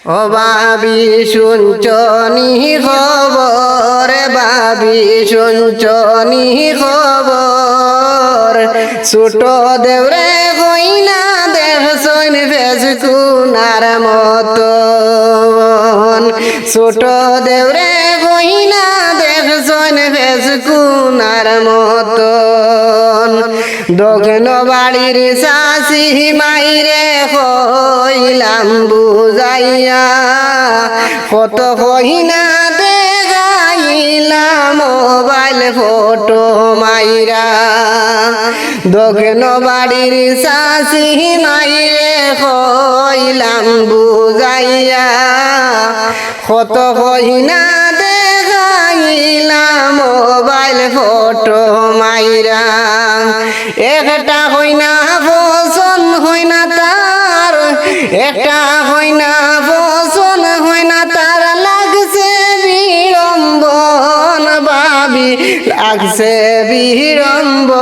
ও বাবি শুনছনি খবর, বাবি শুনছনি খবর, ছোট দেওরে কইনা দেখছন ফেসকুনার মতন, ছোট দেওরে কইনা দেখছন ফেসকুনার মতন। দক্ষিণ বাড়ির শাশি মাইরে কইলাম বুঝাইয়া, কত কইনা দেখাইলাম মোবাইল ফটো মাইরা। দক্ষিণ বাড়ির শাশি মাইরে কইলাম বুঝাইয়া, কত কইনা দেখাইলাম মোবাইল ফটো মাইরা। একটা হইনা পছন্দ হইনা তার, একটা হইনা পছন্দ হইনা তার, লাগছে বিড়ম্বন বাবি লাগছে বিড়ম্বন।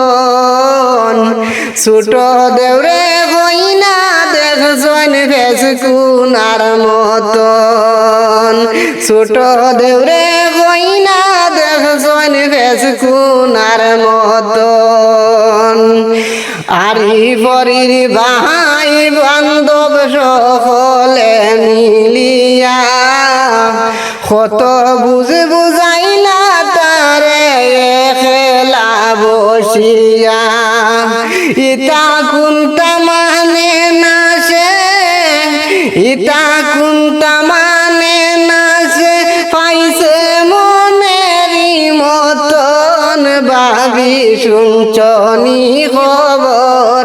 ছোট দেওরে হইনা দেখছন ফেসকুনার মতন, ছোট দেওরে হইনা দেখছন ফেসকুনার মতন। আরি পরির ভাই বান্ধব সকলে মিলিয়া, কত বুঝাইলা তারে খেলা বসিয়া। ইতা কুন্তা মানে না সে, ইতা কুন্তা মানে না সে, পাইছে মনেরই মতন। বাবি শুনছনি খবর,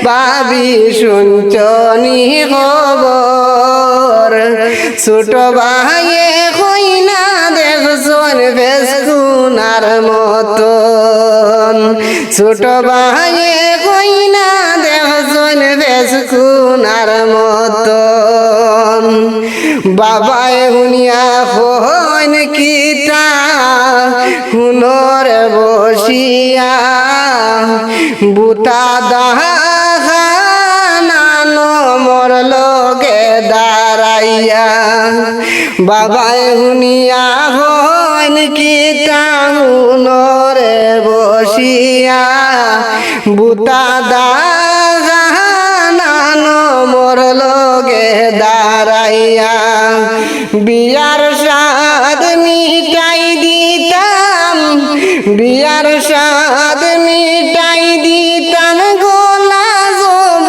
বাবি শুনছনি খবর, ছোট ভাইয়ে কইনা দেখছন ফেসকুনার মতন, ছোট ভাইয়ে কইনা দেখছন ফেসকুনার মতন। বাবায় হুনিয়া হইন কিতা হুনর বসিয়া, বুতা দাহানো মোর লগে দাঁড়াইয়া। বাবায় হুনিয়া হইন কিতা হুনরে বসিয়া, বুতা দাহানো মোর লগে দাঁড়াইয়া। বিয়ার স্বাদ মিটাই দিতাম, বিয়ার স্বাদ মিটাই দিতাম, গোলা জব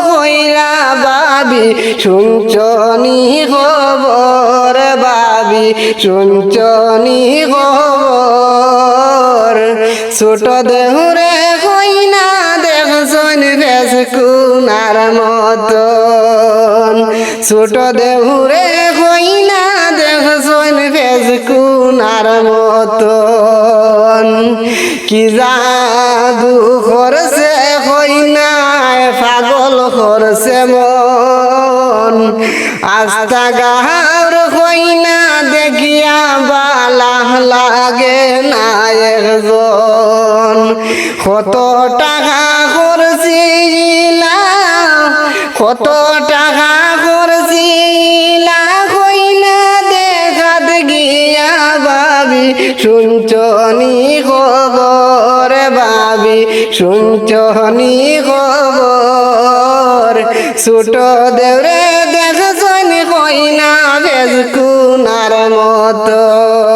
কইরা। বাবি শুনছনি খবর, বাবি শুনছনি খবর, ছোট দেহুরে কইনা দেখছন ফেসকুনার মতন, ছোট দেহুরে কইনা দেখছন ফেসকুনার মতন। কি জাদু করছে কইনায় পাগল করছে মন, আস্তা গাওর কইনা দেখিয়া বালা লাগে না একজন। কত টাকা করছিলা, কত টাকা করছিলা কইনা দেখাত গিয়া। বাবি শুনছনি খবর, বাবি শুনছনি খবর, ছোট দেওরে দেখছনি কইনা ফেসকুনার মতন।